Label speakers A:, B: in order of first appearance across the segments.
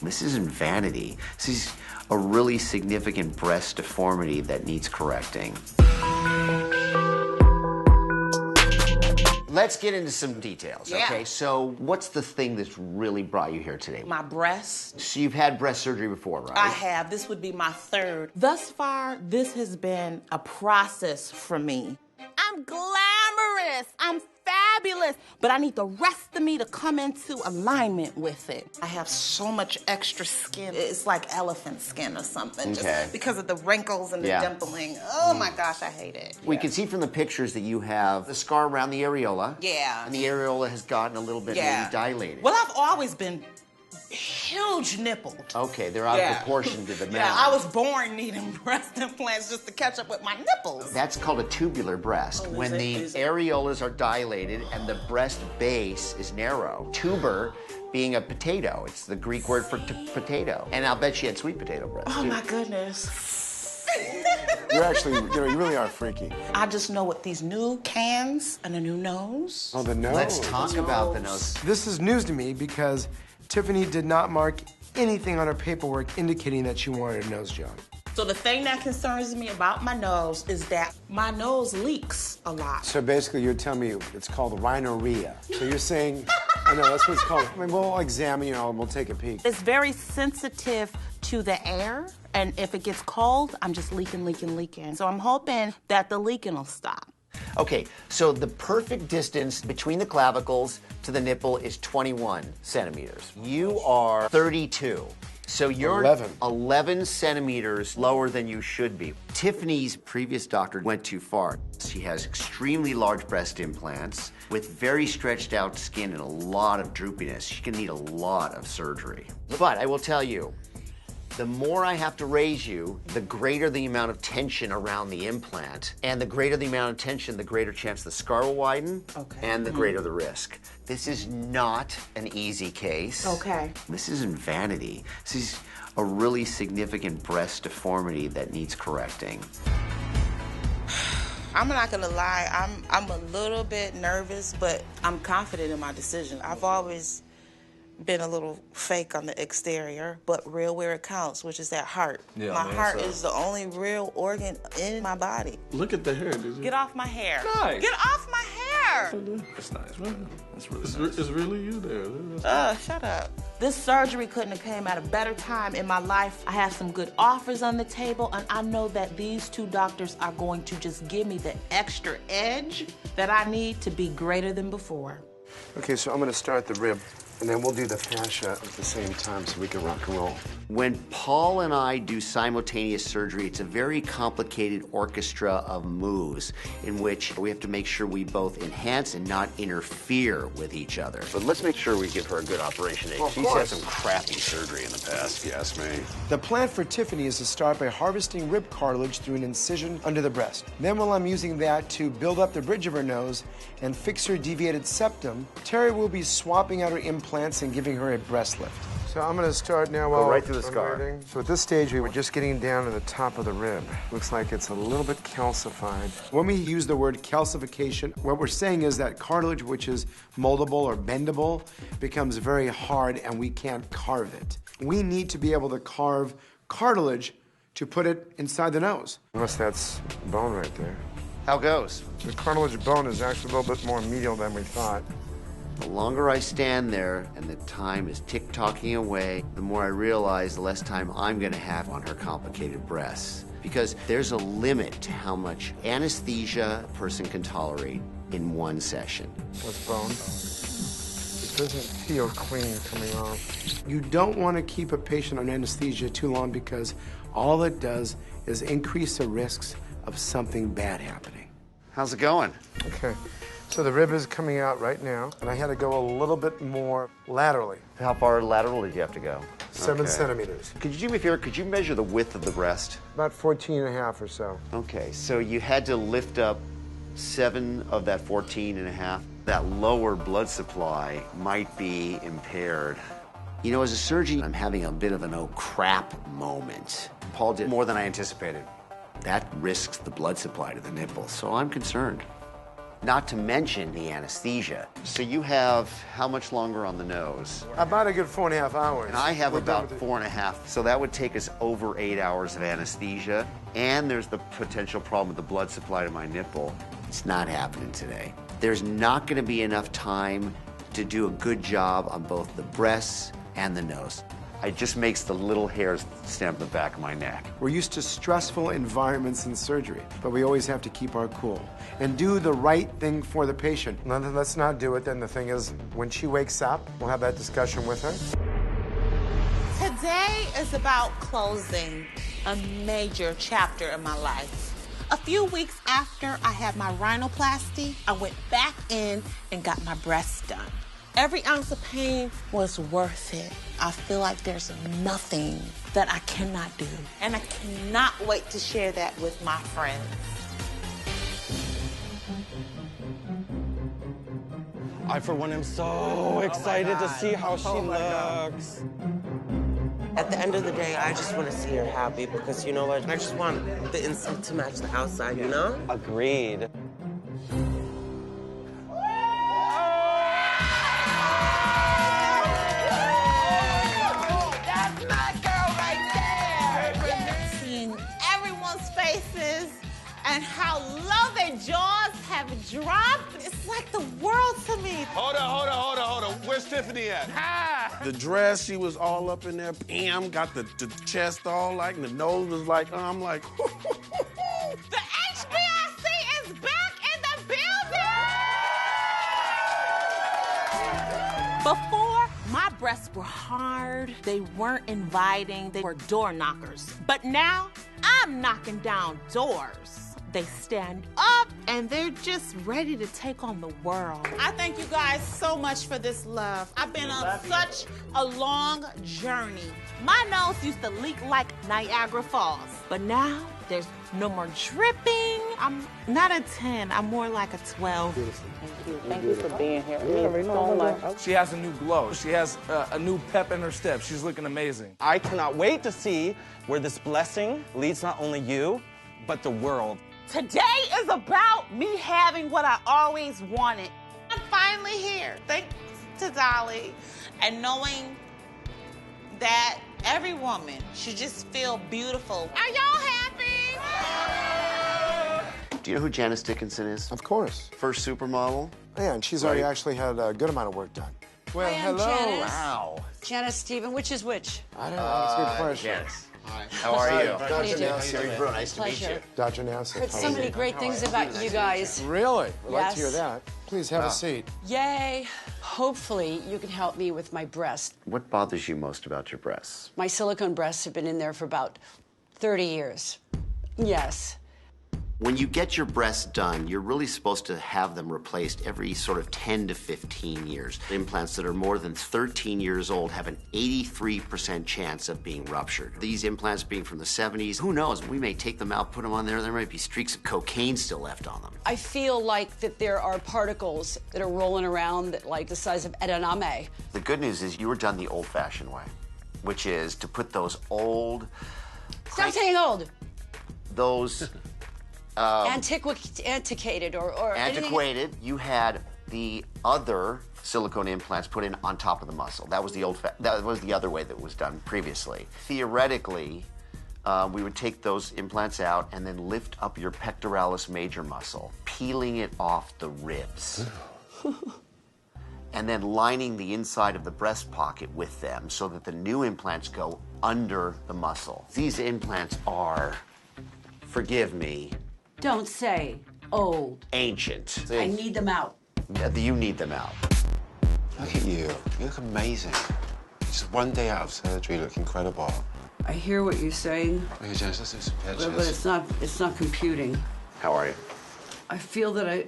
A: This isn't vanity. This is a really significant breast deformity that needs correcting. Let's get into some details, okay? So what's the thing that's really brought you here today?
B: My breasts.
A: So you've had breast surgery before, right?
B: I have. This would be my third. Thus far, this has been a process for me. I'm glamorous. I'm fabulous. But I need the rest of me to come into alignment with it. I have so much extra skin. It's like elephant skin or something.
A: Okay.
B: Just because of the wrinkles and the dimpling. Oh my gosh, I hate it.
A: We can see from the pictures that you have the scar around the areola.
B: Yeah.
A: And the areola has gotten a little bit maybe dilated.
B: Well, I've always been huge nippled.
A: Okay, they're out of proportion to the man.
B: Yeah, I was born needing breast implants just to catch up with my nipples.
A: That's called a tubular breast. When the areolas are dilated and the breast base is narrow. Tuber being a potato. It's the Greek word for potato. And I'll bet she had sweet potato breasts.
B: Oh my goodness.
C: You're actually, you really are freaky.
B: I just know with these new cans and a new nose.
C: Oh, the nose.
A: Let's talk about the nose.
D: This is news to me because Tiffany did not mark anything on her paperwork indicating that she wanted a nose job.
B: So the thing that concerns me about my nose is that my nose leaks a lot.
C: So basically, you're telling me it's called rhinorrhea. So you're saying, I know, that's what it's called. I mean, we'll examine, and we'll take a peek.
B: It's very sensitive to the air, and if it gets cold, I'm just leaking. So I'm hoping that the leaking will stop.
A: Okay, so the perfect distance between the clavicles to the nipple is 21 centimeters. You are 32. So you're 11 centimeters lower than you should be. Tiffany's previous doctor went too far. She has extremely large breast implants with very stretched out skin and a lot of droopiness. She can need a lot of surgery. But I will tell you, the more I have to raise you, the greater the amount of tension around the implant. And the greater the amount of tension, the greater chance the scar will widen, and the greater the risk. This is not an easy case.
B: Okay.
A: This isn't vanity. This is a really significant breast deformity that needs correcting.
B: I'm not gonna lie, I'm a little bit nervous, but I'm confident in my decision. I've always been a little fake on the exterior, but real where it counts, which is that heart. Yeah, my heart is the only real organ in my body.
E: Look at the hair, did you?
B: Get off my hair.
E: Nice.
B: Get off my hair.
E: That's nice, right? That's really nice. It's really you there.
B: Shut up. This surgery couldn't have came at a better time in my life. I have some good offers on the table, and I know that these two doctors are going to just give me the extra edge that I need to be greater than before.
C: Okay, so I'm gonna start the rib, and then we'll do the fascia at the same time so we can rock and roll.
A: When Paul and I do simultaneous surgery, it's a very complicated orchestra of moves in which we have to make sure we both enhance and not interfere with each other. But let's make sure we give her a good operation.
C: Well,
A: She's had some crappy surgery in the past.
C: Yes, me.
D: The plan for Tiffany is to start by harvesting rib cartilage through an incision under the breast. Then while I'm using that to build up the bridge of her nose and fix her deviated septum, Terry will be swapping out her implants and giving her a breast lift. So I'm gonna start now while
A: right through the scar.
D: unloading. So at this stage, we were just getting down to the top of the rib. Looks like it's a little bit calcified. When we use the word calcification, what we're saying is that cartilage, which is moldable or bendable, becomes very hard and we can't carve it. We need to be able to carve cartilage to put it inside the nose. Unless that's bone right there.
A: How goes?
D: The cartilage bone is actually a little bit more medial than we thought.
A: The longer I stand there and the time is tick-tocking away, the more I realize the less time I'm gonna have on her complicated breasts. Because there's a limit to how much anesthesia a person can tolerate in one session.
D: That's bone. It doesn't feel clean coming off. You don't want to keep a patient on anesthesia too long because all it does is increase the risks of something bad happening.
A: How's it going?
D: Okay. So the rib is coming out right now, and I had to go a little bit more laterally.
A: How far lateral did you have to go?
D: 7 centimeters.
A: Could you do me a favor? Could you measure the width of the breast?
D: About 14 and a half or so.
A: Okay, so you had to lift up 7 of that 14 and a half. That lower blood supply might be impaired. You know, as a surgeon, I'm having a bit of an oh crap moment. Paul did more than I anticipated. That risks the blood supply to the nipple, so I'm concerned. not to mention the anesthesia. So you have how much longer on the nose?
D: About a good 4.5 hours.
A: And I have about 4.5, so that would take us over 8 hours of anesthesia. And there's the potential problem with the blood supply to my nipple. It's not happening today. There's not gonna be enough time to do a good job on both the breasts and the nose. It just makes the little hairs stand up the back of my neck.
D: We're used to stressful environments in surgery, but we always have to keep our cool and do the right thing for the patient. Let's not do it. Then the thing is, when she wakes up, we'll have that discussion with her.
B: Today is about closing a major chapter in my life. A few weeks after I had my rhinoplasty, I went back in and got my breasts done. Every ounce of pain was worth it. I feel like there's nothing that I cannot do. And I cannot wait to share that with my friends.
F: I, for one, am so excited to see how she looks.
G: At the end of the day, I just want to see her happy because, you know what, I just want the inside to match the outside, you know?
F: Agreed.
B: And how love and jaws have dropped. It's like the world to me.
E: Hold on. Where's Tiffany at? Hi. The dress, she was all up in there. Bam, got the chest all like, and the nose was like, I'm like,
B: The HBIC is back in the building! Before, my breasts were hard. They weren't inviting. They were door knockers. But now, I'm knocking down doors. They stand up and they're just ready to take on the world. I thank you guys so much for this love. I've been on such a long journey. My nose used to leak like Niagara Falls, but now there's no more dripping. I'm not a 10, I'm more like a 12.
G: Thank you for being here. So much.
H: She has a new glow. She has a new pep in her step. She's looking amazing.
F: I cannot wait to see where this blessing leads not only you, but the world.
B: Today is about me having what I always wanted. I'm finally here, thanks to Dolly, and knowing that every woman should just feel beautiful. Are y'all happy?
A: Do you know who Janice Dickinson is?
D: Of course.
A: First supermodel?
D: Yeah, and she's already actually had a good amount of work done.
I: Well, hello. Janice.
A: Wow.
I: Janice Stephen, which is which?
D: I don't know. It's a good question.
A: Janice. Hi. How are you?
I: How do you do?
A: Nice to meet you.
D: Dr. Nassif.
I: Heard so many great things about you guys.
D: Really? We'd like to hear
I: Yes.
D: that. Please have a seat.
I: Yay. Hopefully, you can help me with my breast.
A: What bothers you most about your breasts?
I: My silicone breasts have been in there for about 30 years. Yes.
A: When you get your breasts done, you're really supposed to have them replaced every sort of 10 to 15 years. Implants that are more than 13 years old have an 83% chance of being ruptured. These implants being from the 70s, who knows? We may take them out, put them on there might be streaks of cocaine still left on them.
I: I feel like that there are particles that are rolling around that, like the size of edamame.
A: The good news is you were done the old-fashioned way, which is to put those old...
I: Stop saying old.
A: Those...
I: Antiquated or
A: antiquated.
I: Anything.
A: You had the other silicone implants put in on top of the muscle. That was the that was the other way that was done previously. Theoretically, we would take those implants out and then lift up your pectoralis major muscle, peeling it off the ribs. And then lining the inside of the breast pocket with them so that the new implants go under the muscle. These implants are, forgive me,
I: Don't say old.
A: ancient.
I: I need them out.
A: You need them out.
J: Look at you. You look amazing. Just one day out of surgery, you look incredible.
I: I hear what you're saying,
J: Okay, Janice, let's do some pictures.
I: but it's not computing.
A: How are you?
I: I feel that I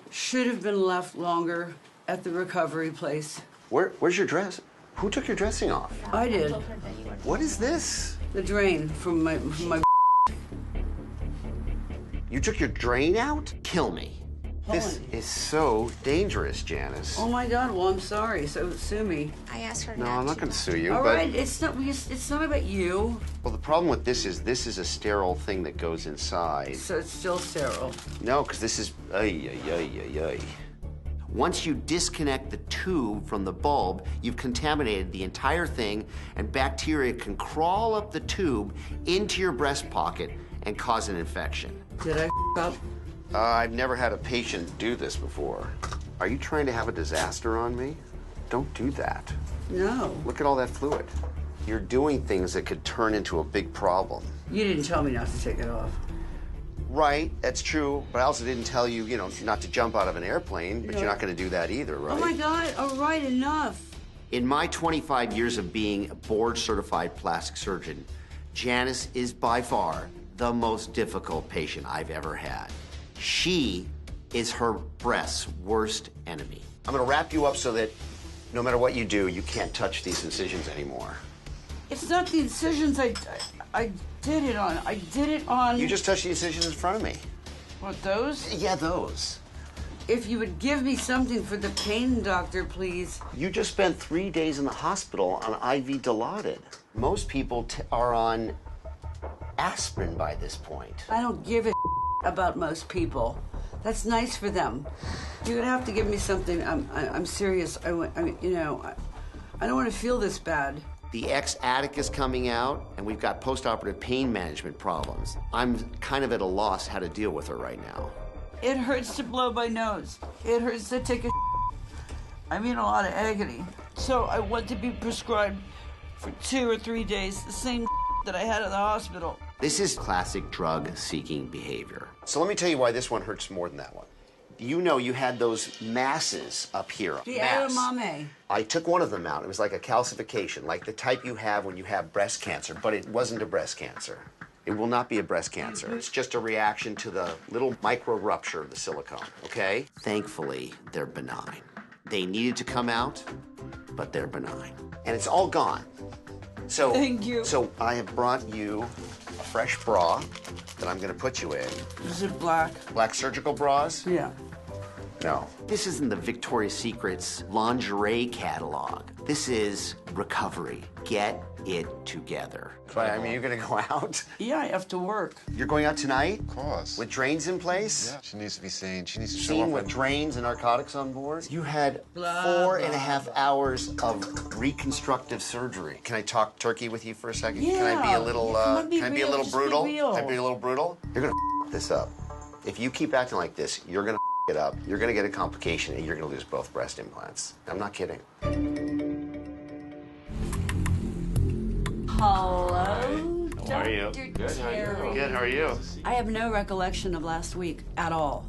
I: should have been left longer at the recovery place.
A: Where's your dress? Who took your dressing off?
I: I did.
A: What is this?
I: The drain from my
A: You took your drain out? Kill me. This is so dangerous, Janice.
I: Oh my God, well, I'm sorry, so sue me.
K: I asked her
A: No,
K: not
A: I'm not
K: to.
A: going to sue you.
I: All
A: but...
I: right, it's not about you.
A: Well, the problem with this is a sterile thing that goes inside.
I: So it's still sterile.
A: No, because this is, Once you disconnect the tube from the bulb, you've contaminated the entire thing, and bacteria can crawl up the tube into your breast pocket and cause an infection.
I: Did I up?
A: I've never had a patient do this before. Are you trying to have a disaster on me? Don't do that.
I: No.
A: Look at all that fluid. You're doing things that could turn into a big problem.
I: You didn't tell me not to take it off.
A: Right, that's true, but I also didn't tell you, not to jump out of an airplane, but you're not going to do that either, right?
I: Oh my God, all right, enough.
A: In my 25 years of being a board-certified plastic surgeon, Janice is by far the most difficult patient I've ever had. She is her breast's worst enemy. I'm going to wrap you up so that no matter what you do, you can't touch these incisions anymore.
I: It's not the incisions I did it on. I did it on...
A: You just touched the incisions in front of me.
I: What, those?
A: Yeah, those.
I: If you would give me something for the pain, doctor, please.
A: You just spent 3 days in the hospital on IV Dilaudid. Most people are on aspirin by this point.
I: I don't give a about most people. That's nice for them. You're gonna have to give me something. I'm serious. I don't want to feel this bad.
A: The ex-attic is coming out, and we've got post-operative pain management problems. I'm kind of at a loss how to deal with her right now.
I: It hurts to blow my nose. It hurts to take a I'm in a lot of agony. So I want to be prescribed for 2 or 3 days the same that I had at the hospital.
A: This is classic drug-seeking behavior. So let me tell you why this one hurts more than that one. You had those masses up here.
I: The edamame.
A: I took one of them out. It was like a calcification, like the type you have when you have breast cancer, but it wasn't a breast cancer. It will not be a breast cancer. It's just a reaction to the little micro rupture of the silicone, okay? Thankfully, they're benign. They needed to come out, but they're benign. And it's all gone. So,
I: thank you.
A: So I have brought you a fresh bra that I'm going to put you in.
I: Is it black?
A: Black surgical bras?
I: Yeah.
A: No. This isn't the Victoria's Secret's lingerie catalog. This is recovery. Get it together. But, you're going to go out?
I: Yeah, I have to work.
A: You're going out tonight?
J: Of course.
A: With drains in place?
J: Yeah, she needs to be seen. She needs to show
A: Seen
J: off
A: with
J: her-
A: drains and narcotics on board? You had 4.5 hours of reconstructive surgery. Can I talk turkey with you for a second?
I: Yeah.
A: Can I be a little,
I: Can I be real? Just be
A: brutal?
I: real.
A: Can I be a little brutal? You're going to this up. If you keep acting like this, you're going to it up. You're going to get a complication and you're going to lose both breast implants. I'm not kidding.
I: Hello,
A: How are you?
I: Dr.
A: Good,
I: Terry.
A: Good, how are you?
I: I have no recollection of last week at all.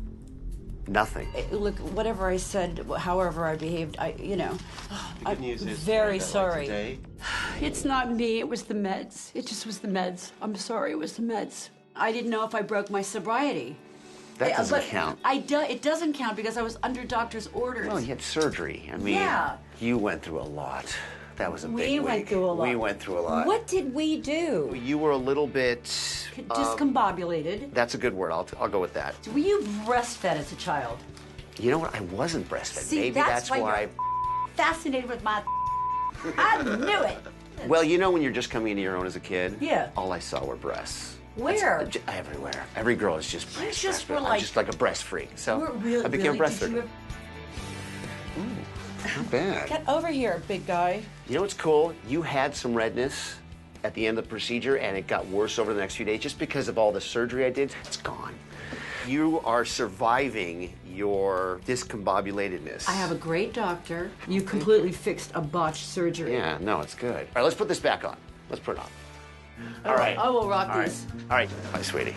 A: Nothing.
I: Look, whatever I said, however I behaved, I'm very sorry. It's not me, it was the meds. It just was the meds. I'm sorry, it was the meds. I didn't know if I broke my sobriety.
A: That doesn't count.
I: It doesn't count because I was under doctor's orders.
A: Well, you had surgery.
I: Yeah.
A: You went through a lot. That was a big week.
I: We went through a lot.
A: We went through a lot.
I: What did we do?
A: You were a little bit...
I: discombobulated.
A: That's a good word. I'll go with that.
I: Were you breastfed as a child?
A: You know what? I wasn't breastfed.
I: See,
A: Maybe that's why...
I: you're fascinated with my... I knew it.
A: Well, when you're just coming into your own as a kid?
I: Yeah.
A: All I saw were breasts.
I: Where?
A: Everywhere. Every girl is just breast.
I: You just
A: breast,
I: were
A: breast.
I: like...
A: I'm just like a breast freak. So I became
I: really?
A: a breast
I: Did you
A: surgeon. Not bad.
I: Get over here, big guy.
A: You know what's cool? You had some redness at the end of the procedure, and it got worse over the next few days just because of all the surgery I did. It's gone. You are surviving your discombobulatedness.
I: I have a great doctor. You completely fixed a botched surgery.
A: Yeah, no, it's good. All right, let's put this back on. Let's put it on. All right.
I: I will rock
A: All
I: these.
A: All right. Bye, sweetie.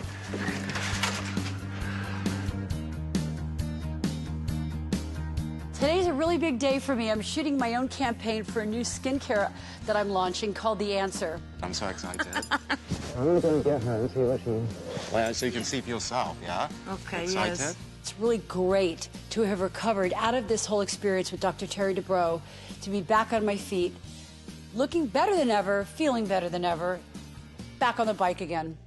I: Today's a really big day for me. I'm shooting my own campaign for a new skincare that I'm launching called The Answer.
J: I'm so excited.
C: I'm gonna go and get her and see what she...
J: Well, so you can see for yourself, yeah?
I: Okay,
J: Excited?
I: yes. It's really great to have recovered out of this whole experience with Dr. Terry Dubrow, to be back on my feet, looking better than ever, feeling better than ever, back on the bike again.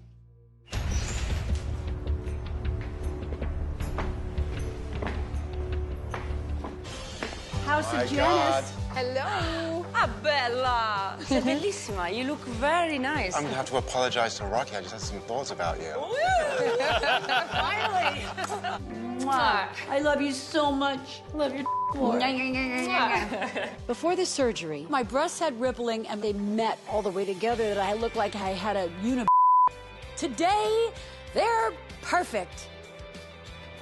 I: House of Janice.
K: Hello. Ah, bella. Sei bellissima. You look very nice.
J: I'm gonna have to apologize to Rocky. I just had some thoughts about you.
K: Finally.
I: Mwah. I love you so much. Love your more. Before the surgery, my breasts had rippling and they met all the way together that I looked like I had a Today, they're perfect.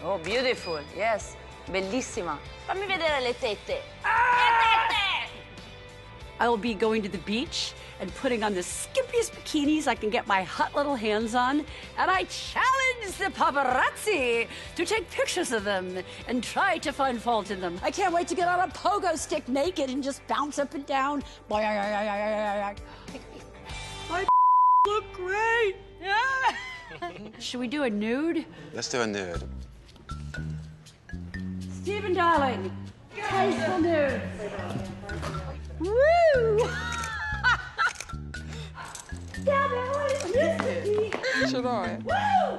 K: Oh, beautiful. Yes. Bellissima. Fammi vedere le tette.
I: I will be going to the beach and putting on the skimpiest bikinis I can get my hot little hands on, and I challenge the paparazzi to take pictures of them and try to find fault in them. I can't wait to get on a pogo stick naked and just bounce up and down. I look great. Should we do a nude?
J: Let's do a nude.
I: Stephen, darling, tasteful nude. Woo!
K: Ce l'ho,
I: Woo!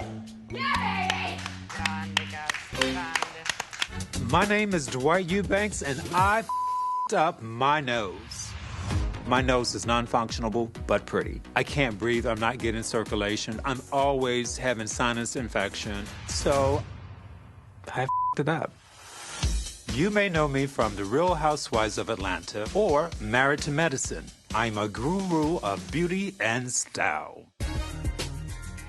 I: Yay!
K: Grande, cazzo, grande.
L: My name is Dwight Eubanks, and I f***ed up my nose. My nose is non-functional, but pretty. I can't breathe, I'm not getting circulation. I'm always having sinus infection, so I f***ed it up. You may know me from The Real Housewives of Atlanta or Married to Medicine. I'm a guru of beauty and style.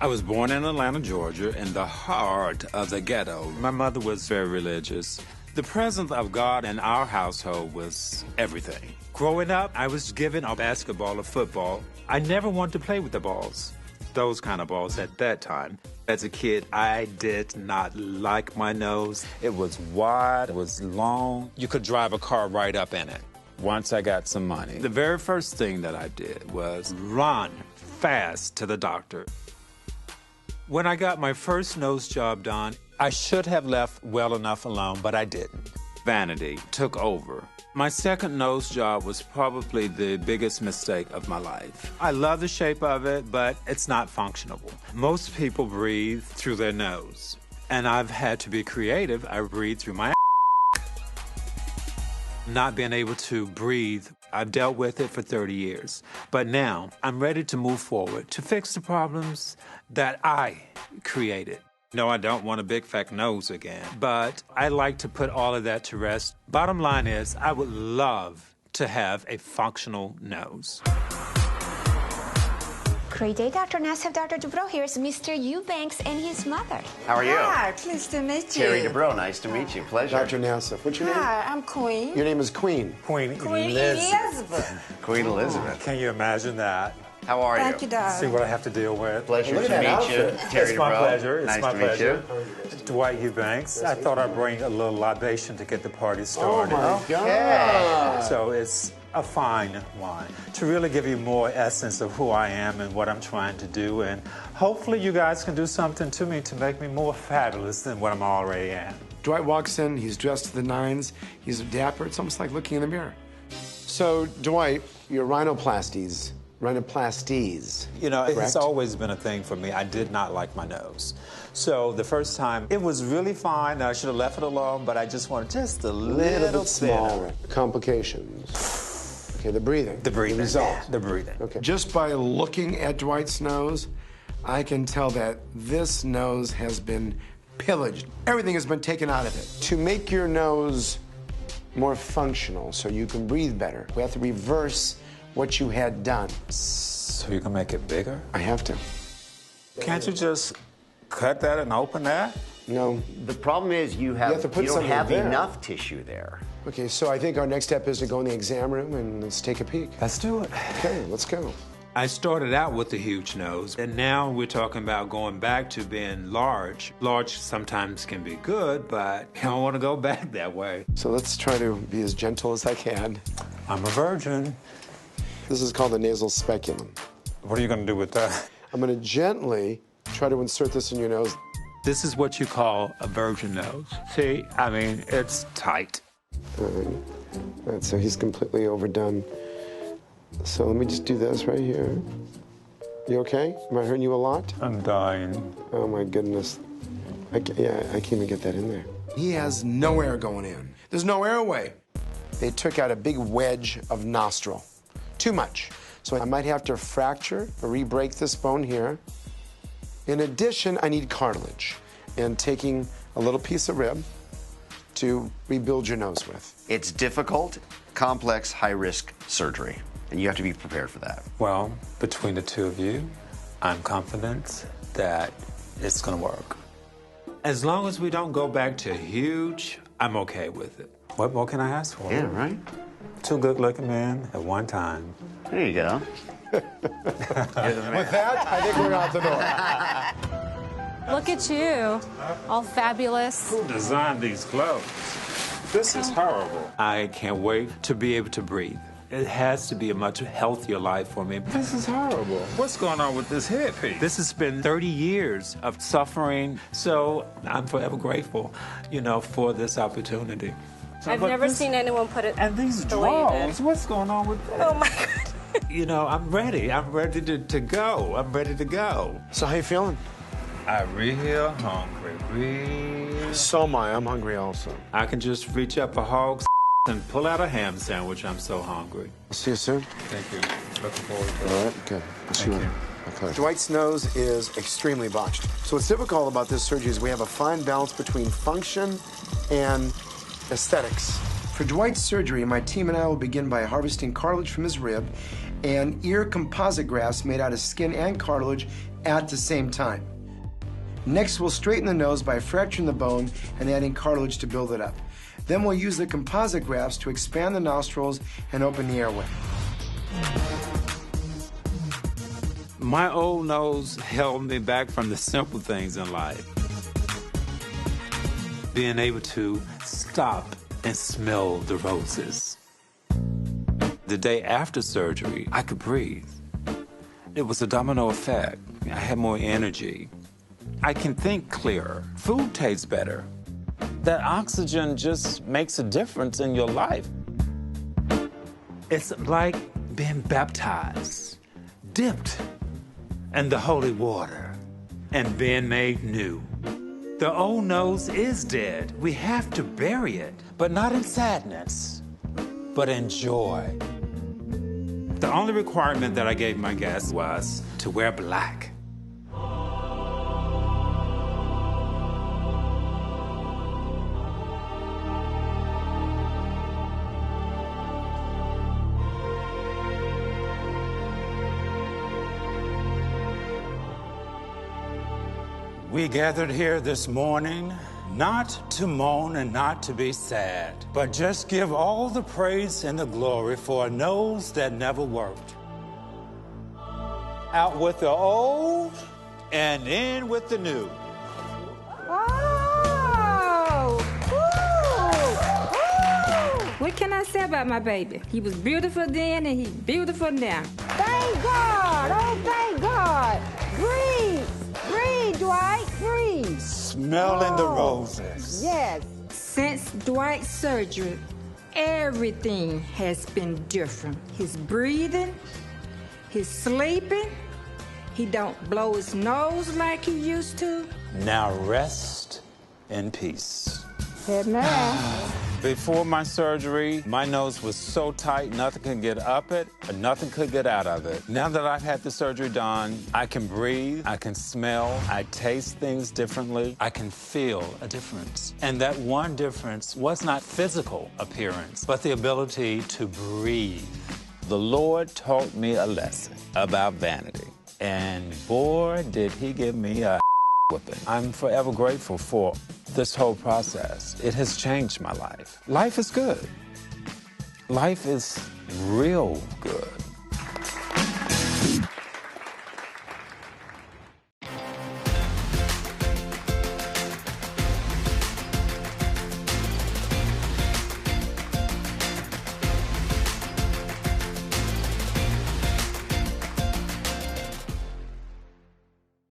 L: I was born in Atlanta, Georgia, in the heart of the ghetto. My mother was very religious. The presence of God in our household was everything. Growing up, I was given a basketball or football. I never wanted to play with the balls, those kind of balls at that time. As a kid, I did not like my nose. It was wide, it was long. You could drive a car right up in it. Once I got some money, the very first thing that I did was run fast to the doctor. When I got my first nose job done, I should have left well enough alone, but I didn't. Vanity took over. My second nose job was probably the biggest mistake of my life. I love the shape of it, but it's not functional. Most people breathe through their nose, and I've had to be creative. I breathe through my Not being able to breathe, I've dealt with it for 30 years. But now, I'm ready to move forward to fix the problems that I created. No, I don't want a big fat nose again, but I like to put all of that to rest. Bottom line is, I would love to have a functional nose.
M: Great day, Dr. Nassif. Dr. Dubrow. Here's Mr. Eubanks and his mother.
A: How are you?
K: Hi, pleased to meet you.
A: Terry Dubrow, nice to meet you. Pleasure.
C: Dr. Nassif, what's your name?
K: Hi, I'm Queen.
C: Your name is Queen.
L: Queen
K: Elizabeth.
A: Queen Elizabeth.
L: Can you imagine that?
A: How are
K: Thank you, darling.
L: See what I have to deal with.
A: Pleasure
C: Look
A: to
C: at that
A: meet you.
C: outfit.
A: Terry
L: It's my
A: Dubrow.
L: pleasure. It's
A: Nice
L: my
A: to meet
L: pleasure.
A: you.
L: Dwight Eubanks. I thought I'd bring a little libation to get the party
C: Oh,
L: started.
C: my God.
L: So it's a fine wine to really give you more essence of who I am and what I'm trying to do. And hopefully you guys can do something to me to make me more fabulous than what I'm already am.
C: Dwight walks in, he's dressed to the nines, he's dapper. It's almost like looking in the mirror. So, Dwight, your rhinoplasties.
L: You know,
C: correct?
L: it's always been a thing for me. I did not like my nose. So the first time, it was really fine. I should have left it alone, but I just wanted just a little
C: bit smaller. Complications. Okay, the breathing.
L: The breathing.
C: The result.
L: The breathing.
C: Okay. Just by looking at Dwight's nose, I can tell that this nose has been pillaged. Everything has been taken out of it. To make your nose more functional so you can breathe better, we have to reverse what you had done.
L: So you can make it bigger?
C: I have to.
L: Can't you just cut that and open that?
C: No.
A: The problem is you don't have enough tissue there.
C: Okay, so I think our next step is to go in the exam room and let's take a peek.
L: Let's do it.
C: Okay, let's go.
L: I started out with a huge nose, and now we're talking about going back to being large. Large sometimes can be good, but I don't want to go back that way.
C: So let's try to be as gentle as I can.
L: I'm a virgin.
C: This is called the nasal speculum.
L: What are you going to do with that?
C: I'm going to gently try to insert this in your nose.
L: This is what you call a virgin nose. See, I mean, it's tight.
C: All right, so he's completely overdone. So let me just do this right here. You okay? Am I hurting you a lot?
L: I'm dying.
C: Oh my goodness. I can't even get that in there. He has no air going in. There's no airway. They took out a big wedge of nostril. Too much. So I might have to fracture or re-break this bone here. In addition, I need cartilage and taking a little piece of rib to rebuild your nose with.
A: It's difficult, complex, high-risk surgery, and you have to be prepared for that.
L: Well, between the two of you, I'm confident that it's gonna work. As long as we don't go back to huge, I'm okay with it. What more can I ask for?
A: Yeah, right?
L: Two good-looking men at one time.
A: There you go.
C: With that, I think we're out the door.
N: Look at you, all fabulous.
L: Who designed these clothes? This is horrible. I can't wait to be able to breathe. It has to be a much healthier life for me. This is horrible. What's going on with this headpiece? This has been 30 years of suffering, so I'm forever grateful, you know, for this opportunity.
N: I've never seen anyone put it
L: and these
N: the way you did.
L: drawers, what's going on with that?
N: Oh my God.
L: You know, I'm ready. I'm ready to go. I'm ready to go.
C: So how you feeling?
L: I'm real hungry.
C: So am I. I'm hungry also.
L: I can just reach up a hog's and pull out a ham sandwich. I'm so hungry.
C: I'll see you soon.
L: Thank you. Looking forward to it.
C: All right, good. I'll see you.
L: Okay.
C: Dwight's nose is extremely botched. So what's difficult about this surgery is we have a fine balance between function and aesthetics. For Dwight's surgery, my team and I will begin by harvesting cartilage from his rib and ear composite grafts made out of skin and cartilage at the same time. Next, we'll straighten the nose by fracturing the bone and adding cartilage to build it up. Then we'll use the composite grafts to expand the nostrils and open the airway.
L: My old nose held me back from the simple things in life. Being able to stop and smell the roses. The day after surgery, I could breathe. It was a domino effect. I had more energy. I can think clearer. Food tastes better. That oxygen just makes a difference in your life. It's like being baptized, dipped in the holy water, and being made new. The old nose is dead. We have to bury it, but not in sadness, but in joy. The only requirement that I gave my guests was to wear black. We gathered here this morning not to moan and not to be sad, but just give all the praise and the glory for a nose that never worked. Out with the old and in with the new.
O: Oh! Woo! Woo! What can I say about my baby? He was beautiful then and he's beautiful now. Thank God! Oh, thank God! Breathe! Breathe, Dwight, breathe.
L: Smelling the roses.
O: Yes. Since Dwight's surgery, everything has been different. His breathing, his sleeping. He don't blow his nose like he used to.
L: Now rest in peace.
O: Amen.
L: Before my surgery, my nose was so tight, nothing could get up it, and nothing could get out of it. Now that I've had the surgery done, I can breathe, I can smell, I taste things differently, I can feel a difference. And that one difference was not physical appearance, but the ability to breathe. The Lord taught me a lesson about vanity, and boy, did he give me a whipping. I'm forever grateful for this whole process. It has changed my life. Life is good. Life is real good.